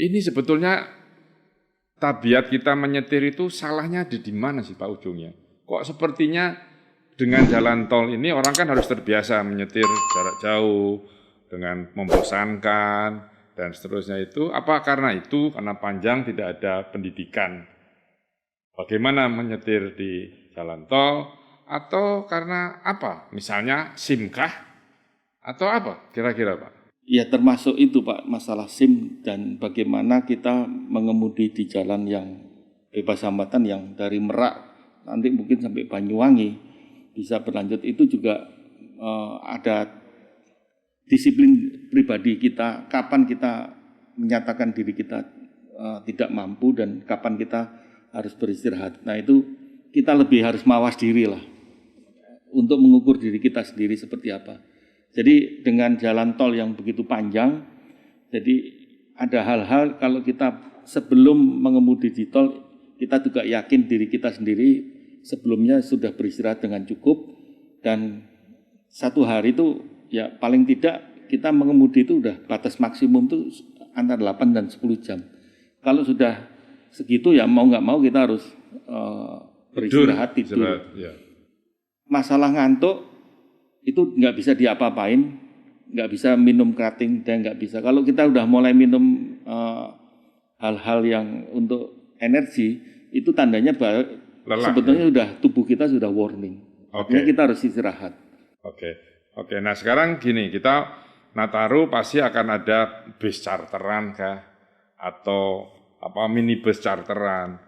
ini sebetulnya tabiat kita menyetir itu salahnya ada di mana sih Pak ujungnya? Kok sepertinya dengan jalan tol ini orang kan harus terbiasa menyetir jarak jauh dengan membosankan dan seterusnya itu. Apa karena panjang tidak ada pendidikan? Bagaimana menyetir di jalan tol? Atau karena apa? Misalnya SIM kah? Atau apa kira-kira Pak? Ya termasuk itu Pak, masalah SIM dan bagaimana kita mengemudi di jalan yang bebas hambatan yang dari Merak nanti mungkin sampai Banyuwangi bisa berlanjut. Itu juga ada disiplin pribadi kita, kapan kita menyatakan diri kita tidak mampu dan kapan kita harus beristirahat. Nah itu kita lebih harus mawas diri lah untuk mengukur diri kita sendiri seperti apa. Jadi dengan jalan tol yang begitu panjang, jadi ada hal-hal kalau kita sebelum mengemudi di tol, kita juga yakin diri kita sendiri sebelumnya sudah beristirahat dengan cukup dan satu hari itu ya paling tidak kita mengemudi itu udah batas maksimum itu antara 8 dan 10 jam. Kalau sudah segitu ya mau nggak mau kita harus beristirahat, tidur. Ya. Masalah ngantuk itu nggak bisa diapa-apain, nggak bisa minum kerating dan nggak bisa. Kalau kita udah mulai minum hal-hal yang untuk energi, itu tandanya bahwa sebetulnya sudah tubuh kita sudah warning. Artinya kita harus istirahat. Oke. Nah sekarang gini, kita Nataru pasti akan ada bis charteran kah? Atau minibus charteran.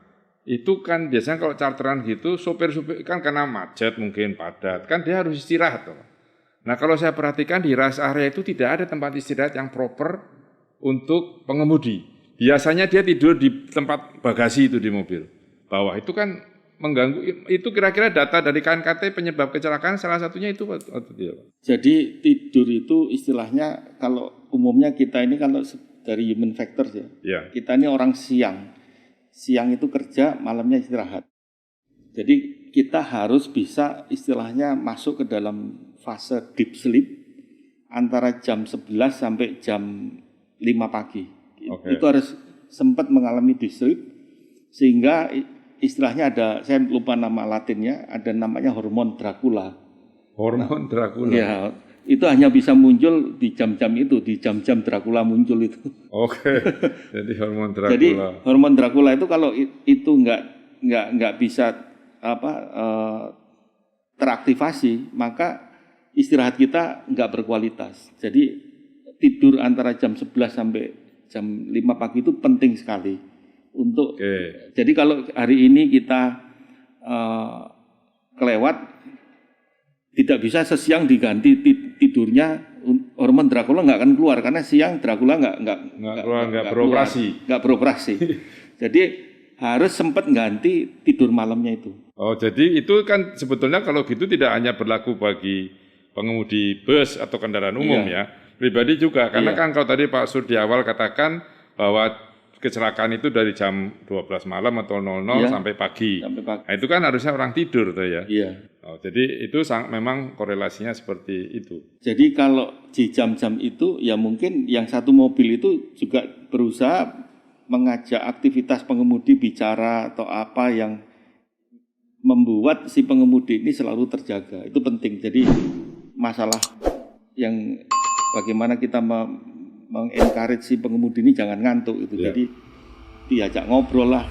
Itu kan biasanya kalau charteran gitu sopir-sopir kan karena macet mungkin padat kan dia harus istirahat tuh. Nah kalau saya perhatikan di rest area itu tidak ada tempat istirahat yang proper untuk pengemudi. Biasanya dia tidur di tempat bagasi itu di mobil bawah. Itu kan mengganggu. Itu kira-kira data dari KNKT penyebab kecelakaan salah satunya itu atau tidak? Jadi tidur itu istilahnya kalau umumnya kita ini kalau dari human factors ya. Kita ini orang siang itu kerja, malamnya istirahat. Jadi kita harus bisa istilahnya masuk ke dalam fase deep sleep antara jam 11 sampai jam 5 pagi. Itu harus sempat mengalami deep sleep sehingga istilahnya ada, saya lupa nama latinnya, ada namanya hormon Dracula. Hormon Dracula? Ya, itu hanya bisa muncul di jam-jam itu, di jam-jam Dracula muncul itu. Jadi hormon Dracula. Jadi hormon Dracula itu kalau itu nggak bisa teraktivasi, maka istirahat kita nggak berkualitas. Jadi tidur antara jam 11 sampai jam 5 pagi itu penting sekali untuk. Jadi kalau hari ini kita kelewat, tidak bisa sesiang diganti tidurnya, hormon Dracula nggak akan keluar karena siang Dracula nggak beroperasi. Jadi harus sempat ganti tidur malamnya itu. Jadi itu kan sebetulnya kalau gitu tidak hanya berlaku bagi pengemudi bus atau kendaraan umum ya, pribadi juga karena kan kalau tadi Pak Sur di awal katakan bahwa kecelakaan itu dari jam 12 malam atau 00 sampai pagi. Nah, itu kan harusnya orang tidur tuh ya. Jadi itu memang korelasinya seperti itu. Jadi kalau di jam-jam itu ya mungkin yang satu mobil itu juga berusaha mengajak aktivitas pengemudi bicara atau apa yang membuat si pengemudi ini selalu terjaga. Itu penting. Jadi masalah yang bagaimana kita mengencourage si pengemudi ini jangan ngantuk itu. Jadi diajak ngobrol lah.